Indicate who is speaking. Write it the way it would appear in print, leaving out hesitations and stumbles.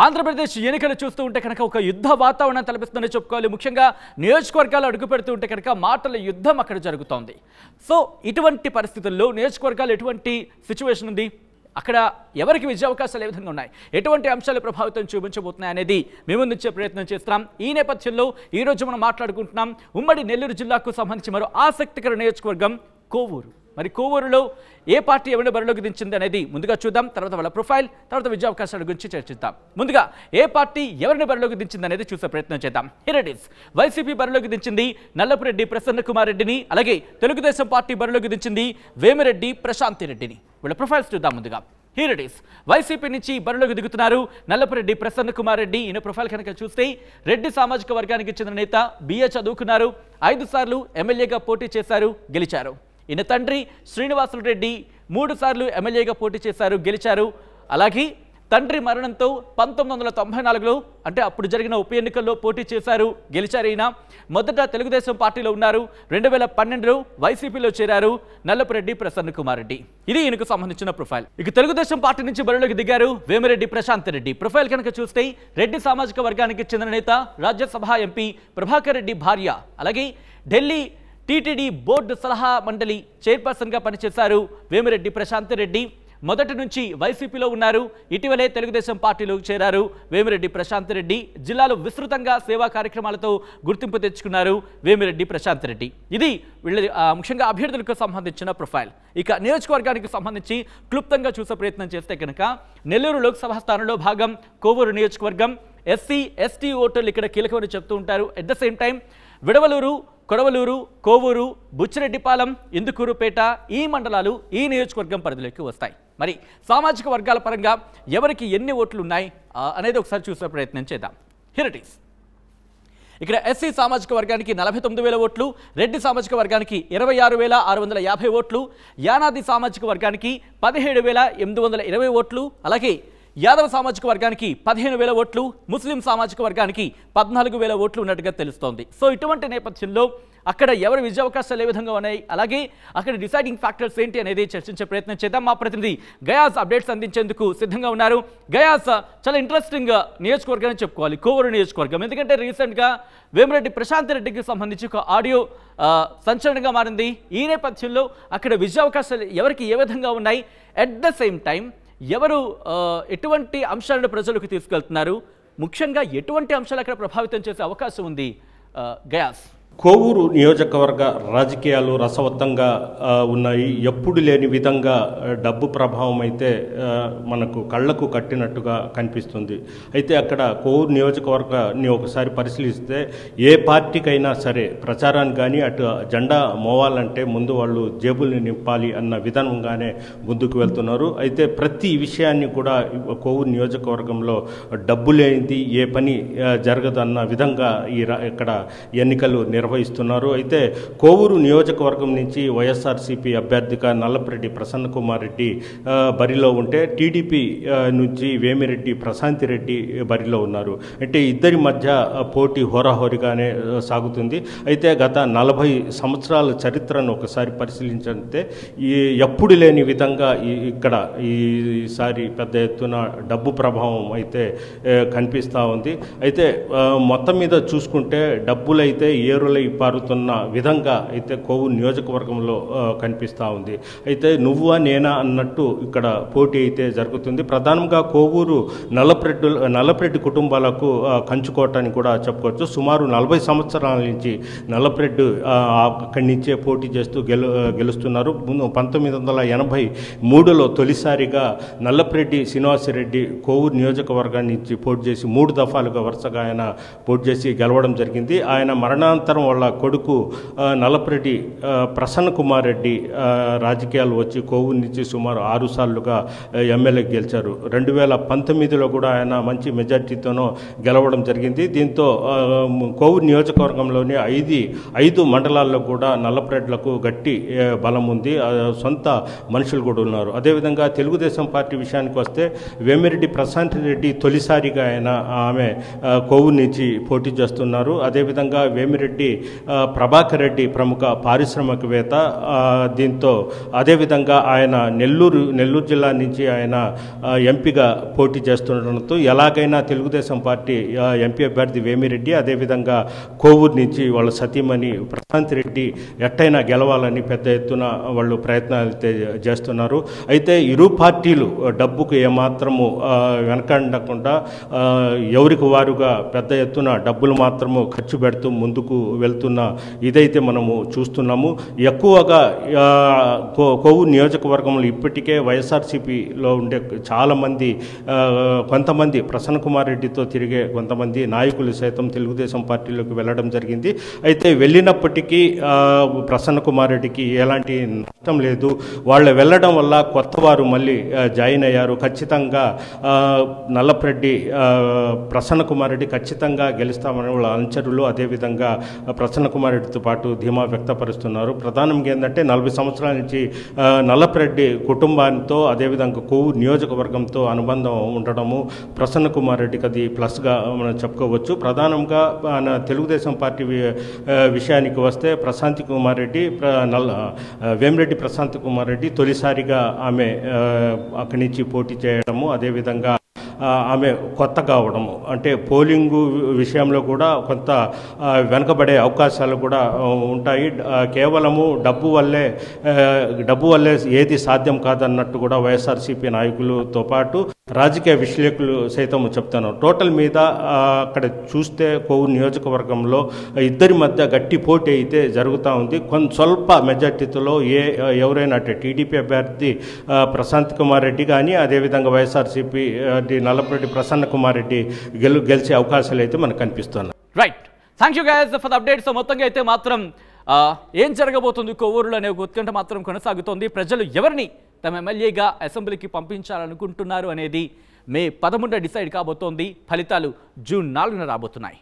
Speaker 1: ఆంధ్రప్రదేశ్ ఎన్నికలు చూస్తూ ఉంటే కనుక ఒక యుద్ధ వాతావరణం తలపిస్తుందని చెప్పుకోవాలి. ముఖ్యంగా నియోజకవర్గాలు అడుగుపెడుతూ ఉంటే కనుక మాటల యుద్ధం అక్కడ జరుగుతోంది. సో ఇటువంటి పరిస్థితుల్లో నియోజకవర్గాలు ఎటువంటి సిచ్యువేషన్ ఉంది, అక్కడ ఎవరికి విజయ అవకాశాలు ఏ విధంగా ఉన్నాయి, ఎటువంటి అంశాలు ప్రభావితం చూపించబోతున్నాయి అనేది మేము ముందుంచే ప్రయత్నం చేస్తున్నాం. ఈ నేపథ్యంలో ఈరోజు మనం మాట్లాడుకుంటున్నాం ఉమ్మడి నెల్లూరు జిల్లాకు సంబంధించి మరో ఆసక్తికర నియోజకవర్గం కోవూరు. మరి కోవూరులో ఏ పార్టీ ఎవరిని బరిలోకి దించింది అనేది ముందుగా చూద్దాం. తర్వాత వాళ్ళ ప్రొఫైల్, తర్వాత విజయ అవకాశాల గురించి చర్చిద్దాం. ముందుగా ఏ పార్టీ ఎవరిని బరిలోకి దించింది అనేది చూసే ప్రయత్నం చేద్దాం. Here it is. వైసీపీ బరిలోకి దించింది నల్లపురెడ్డి ప్రసన్న కుమార్ రెడ్డిని, అలాగే తెలుగుదేశం పార్టీ బరిలోకి దించింది వేమిరెడ్డి ప్రశాంతి రెడ్డిని. వీళ్ళ ప్రొఫైల్స్ చూద్దాం. ముందుగా హియర్ ఇట్ ఈస్. వైసీపీ నుంచి బరిలోకి దిగుతున్నారు నల్లపురెడ్డి ప్రసన్న కుమార్ రెడ్డి. ఈయన ప్రొఫైల్ కనుక చూస్తే రెడ్డి సామాజిక వర్గానికి చెందిన నేత, బిఏ చదువుకున్నారు, 5 సార్లు ఎమ్మెల్యేగా పోటీ చేశారు, గెలిచారు. ఈయన తండ్రి శ్రీనివాసులు రెడ్డి 3 సార్లు ఎమ్మెల్యేగా పోటీ చేశారు, గెలిచారు. అలాగే తండ్రి మరణంతో 1994లో అంటే అప్పుడు జరిగిన ఉప ఎన్నికల్లో పోటీ చేశారు, గెలిచారు. ఈయన మొదట తెలుగుదేశం పార్టీలో ఉన్నారు, 2012లో వైసీపీలో చేరారు నల్లపురెడ్డి ప్రసన్న కుమార్ రెడ్డి. ఇది ఈయనకు సంబంధించిన ప్రొఫైల్. ఇక తెలుగుదేశం పార్టీ నుంచి బరిలోకి దిగారు వేమిరెడ్డి ప్రశాంత్ రెడ్డి. ప్రొఫైల్ కనుక చూస్తే రెడ్డి సామాజిక వర్గానికి చెందిన నేత, రాజ్యసభ ఎంపీ ప్రభాకర్ రెడ్డి భార్య, అలాగే ఢిల్లీ టీటీడీ బోర్డు సలహా మండలి చైర్పర్సన్గా పనిచేశారు వేమిరెడ్డి ప్రశాంత్ రెడ్డి. మొదటి నుంచి వైసీపీలో ఉన్నారు, ఇటీవలే తెలుగుదేశం పార్టీలో చేరారు వేమిరెడ్డి ప్రశాంత్ రెడ్డి. జిల్లాలో విస్తృతంగా సేవా కార్యక్రమాలతో గుర్తింపు తెచ్చుకున్నారు వేమిరెడ్డి ప్రశాంత్ రెడ్డి. ఇది వీళ్ళ ముఖ్యంగా అభ్యర్థులకు సంబంధించిన ప్రొఫైల్. ఇక నియోజకవర్గానికి సంబంధించి క్లుప్తంగా చూసే ప్రయత్నం చేస్తే కనుక నెల్లూరు లోక్సభ స్థానంలో భాగం కోవూరు నియోజకవర్గం. ఎస్సీ ఎస్టీ ఓటర్లు ఇక్కడ కీలకమని చెప్తూ ఉంటారు. At the same time Vidavalur, Kodavalur, Kovur, Buchireddypalem, Indukurpet ఈ మండలాలు ఈ నియోజకవర్గం పరిధిలోకి వస్తాయి. మరి సామాజిక వర్గాల పరంగా ఎవరికి ఎన్ని ఓట్లు ఉన్నాయి అనేది ఒకసారి చూసే ప్రయత్నం చేద్దాం. Here it is. ఇక్కడ ఎస్సీ సామాజిక వర్గానికి 49,000 ఓట్లు, రెడ్డి సామాజిక వర్గానికి 26,650 ఓట్లు, యానాది సామాజిక వర్గానికి 17,820 ఓట్లు, అలాగే యాదవ సామాజిక వర్గానికి 15,000 ఓట్లు, ముస్లిం సామాజిక వర్గానికి 14,000 ఓట్లు ఉన్నట్టుగా తెలుస్తోంది. సో ఇటువంటి నేపథ్యంలో అక్కడ ఎవరి విజయ అవకాశాలు ఏ విధంగా ఉన్నాయి, అలాగే అక్కడ డిసైడింగ్ ఫ్యాక్టర్స్ ఏంటి అనేది చర్చించే ప్రయత్నం చేద్దాం. మా ప్రతినిధి గయాస్ అప్డేట్స్ అందించేందుకు సిద్ధంగా ఉన్నారు. గయాస్, చాలా ఇంట్రెస్టింగ్ నియోజకవర్గం అని చెప్పుకోవాలి కోవూరు నియోజకవర్గం. ఎందుకంటే రీసెంట్గా వేమిరెడ్డి ప్రశాంత్ రెడ్డికి సంబంధించి ఒక ఆడియో సంచలనంగా మారింది. ఈ నేపథ్యంలో అక్కడ విజయ అవకాశాలు ఎవరికి ఏ విధంగా ఉన్నాయి, అట్ ద సేమ్ టైం ఎవరు ఎటువంటి అంశాలను ప్రజలకు తీసుకెళ్తున్నారు, ముఖ్యంగా ఎటువంటి అంశాలు అక్కడ ప్రభావితం చేసే అవకాశం ఉంది గయాస్?
Speaker 2: కోవూరు నియోజకవర్గ రాజకీయాలు రసవత్తంగా ఉన్నాయి. ఎప్పుడు లేని విధంగా డబ్బు ప్రభావం అయితే మనకు కళ్లకు కట్టినట్టుగా కనిపిస్తుంది. అయితే అక్కడ కోవూరు నియోజకవర్గాన్ని ఒకసారి పరిశీలిస్తే ఏ పార్టీకైనా సరే ప్రచారాన్ని కానీ అటు జెండా మోవాలంటే ముందు వాళ్ళు జేబుల్ని నింపాలి అన్న విధానంగానే ముందుకు వెళ్తున్నారు. అయితే ప్రతి విషయాన్ని కూడా కోవూరు నియోజకవర్గంలో డబ్బు లేనిది ఏ పని జరగదు అన్న విధంగా ఇక్కడ ఎన్నికలు నిర్వహిస్తున్నారు. అయితే కోవూరు నియోజకవర్గం నుంచి వైఎస్ఆర్సీపీ అభ్యర్థిగా నల్లపురెడ్డి ప్రసన్న కుమార్ రెడ్డి బరిలో ఉంటే, టీడీపీ నుంచి వేమిరెడ్డి ప్రశాంతి రెడ్డి బరిలో ఉన్నారు. అంటే ఇద్దరి మధ్య పోటీ హోరాహోరీగానే సాగుతుంది. అయితే గత 40 సంవత్సరాల చరిత్రను ఒకసారి పరిశీలించితే ఎప్పుడు లేని విధంగా ఇక్కడ ఈసారి పెద్ద ఎత్తున డబ్బు ప్రభావం అయితే కనిపిస్తూ ఉంది. అయితే మొత్తం మీద చూసుకుంటే డబ్బులైతే ఏరులై పారుతున్న విధంగా అయితే కోవూరు నియోజకవర్గంలో కనిపిస్తూ ఉంది. అయితే నేనా అన్నట్టు ఇక్కడ పోటీ అయితే జరుగుతుంది. ప్రధానంగా కోవూరు నల్లపురెడ్డి కుటుంబాలకు కంచుకోవటానికి కూడా చెప్పుకోవచ్చు. సుమారు 40 సంవత్సరాల నుంచి నల్లపురెడ్డి అక్కడి నుంచే పోటీ చేస్తూ గెలుస్తున్నారు. 1983లో తొలిసారిగా నల్లపురెడ్డి శ్రీనివాసరెడ్డి కోవూరు నియోజకవర్గాన్ని నుంచి పోటీ చేసి 3 దఫాలుగా వరుసగా ఆయన పోటీ చేసి గెలవడం జరిగింది. ఆయన మరణాంతరం వాళ్ళ కొడుకు నల్లపురెడ్డి ప్రసన్న కుమార్ రెడ్డి రాజకీయాలు వచ్చి కోవూరు నుంచి సుమారు 6 సార్లుగా ఎమ్మెల్యే గెలిచారు. 2019లో కూడా ఆయన మంచి మెజార్టీతోనూ గెలవడం జరిగింది. దీంతో కోవూరు నియోజకవర్గంలోని 5 మండలాల్లో కూడా నల్లపురెడ్లకు గట్టి బలం ఉంది, సొంత మనుషులు కూడా ఉన్నారు. అదేవిధంగా తెలుగుదేశం పార్టీ విషయానికి వస్తే వేమిరెడ్డి ప్రశాంత్ రెడ్డి తొలిసారిగా ఆమె కోవూరు నుంచి పోటీ చేస్తున్నారు. అదేవిధంగా వేమిరెడ్డి ప్రభాకర్ రెడ్డి ప్రముఖ పారిశ్రామికవేత్త. దీంతో అదేవిధంగా ఆయన నెల్లూరు జిల్లా నుంచి ఆయన ఎంపీగా పోటీ చేస్తుండటంతో ఎలాగైనా తెలుగుదేశం పార్టీ ఎంపీ అభ్యర్థి వేమిరెడ్డి, అదేవిధంగా కోవూరు నుంచి వాళ్ళ సతీమణి ప్రశాంత్ రెడ్డి ఎట్టయినా గెలవాలని పెద్ద ఎత్తున వాళ్ళు ప్రయత్నాలు చేస్తున్నారు. అయితే ఇరు పార్టీలు డబ్బుకు ఏమాత్రము వెనకండకుండా ఎవరికి వారుగా పెద్ద ఎత్తున డబ్బులు మాత్రము ఖర్చు పెడుతూ ముందుకు వెళ్తున్న ఇదైతే మనము చూస్తున్నాము. ఎక్కువగా కోవూరు నియోజకవర్గంలో ఇప్పటికే వైఎస్ఆర్సీపీలో ఉండే చాలామంది, కొంతమంది ప్రసన్న కుమార్ రెడ్డితో తిరిగే కొంతమంది నాయకులు సైతం తెలుగుదేశం పార్టీలోకి వెళ్ళడం జరిగింది. అయితే వెళ్ళినప్పటికీ ప్రసన్న కుమార్ రెడ్డికి ఎలాంటి నష్టం లేదు. వాళ్ళు వెళ్ళడం వల్ల కొత్త వారు మళ్ళీ జాయిన్ అయ్యారు. ఖచ్చితంగా నల్లపరెడ్డి ప్రసన్న కుమార్ రెడ్డి ఖచ్చితంగా గెలుస్తామని వాళ్ళ అనుచరులు అదేవిధంగా ప్రసన్న కుమార్ రెడ్డితో పాటు ధీమా వ్యక్తపరుస్తున్నారు. ప్రధానంగా ఏంటంటే 40 సంవత్సరాల నుంచి నల్లపరెడ్డి కుటుంబాంతో అదేవిధంగా కోవూరు నియోజకవర్గంతో అనుబంధం ఉండడము ప్రసన్న కుమార్ రెడ్డికి అది ప్లస్గా మనం చెప్పుకోవచ్చు. ప్రధానంగా తెలుగుదేశం పార్టీ విషయానికి వస్తే ప్రశాంత్ కుమార్ రెడ్డి, వేమిరెడ్డి ప్రశాంత్ కుమార్ రెడ్డి తొలిసారిగా ఆమె అక్కడి నుంచి పోటీ చేయడము, అదేవిధంగా ఆమె కొత్త కావడము, అంటే పోలింగు విషయంలో కూడా కొంత వెనకబడే అవకాశాలు కూడా ఉంటాయి. కేవలము డబ్బు వల్లే ఏది సాధ్యం కాదన్నట్టు కూడా వైఎస్ఆర్సీపీ నాయకులతో పాటు రాజకీయ విశ్లేషకులు సైతం చెప్తాను. టోటల్ మీద అక్కడ చూస్తే కోవూరు నియోజకవర్గంలో ఇద్దరి మధ్య గట్టి పోటీ అయితే జరుగుతూ ఉంది. స్వల్ప మెజార్టీతో ఎవరైనా అంటే టీడీపీ అభ్యర్థి ప్రశాంత్ కుమార్ రెడ్డి కానీ అదేవిధంగా వైఎస్ఆర్సీపీ నల్లపరెడ్డి ప్రసన్న కుమార్ రెడ్డి గెలిచే అవకాశాలు అయితే మనకు కనిపిస్తున్నాయి.
Speaker 1: Right, thank you guys for the updates. మొత్తంగా అయితే మాత్రం ఏం జరగబోతుంది కోవూరులో అనే ఉత్కంఠ మాత్రం కొనసాగుతోంది. ప్రజలు ఎవరిని తమ ఎమ్మెల్యేగా అసెంబ్లీకి పంపించాలనుకుంటున్నారు అనేది మే 11 డిసైడ్ కాబోతోంది. ఫలితాలు జూన్ 4న రాబోతున్నాయి.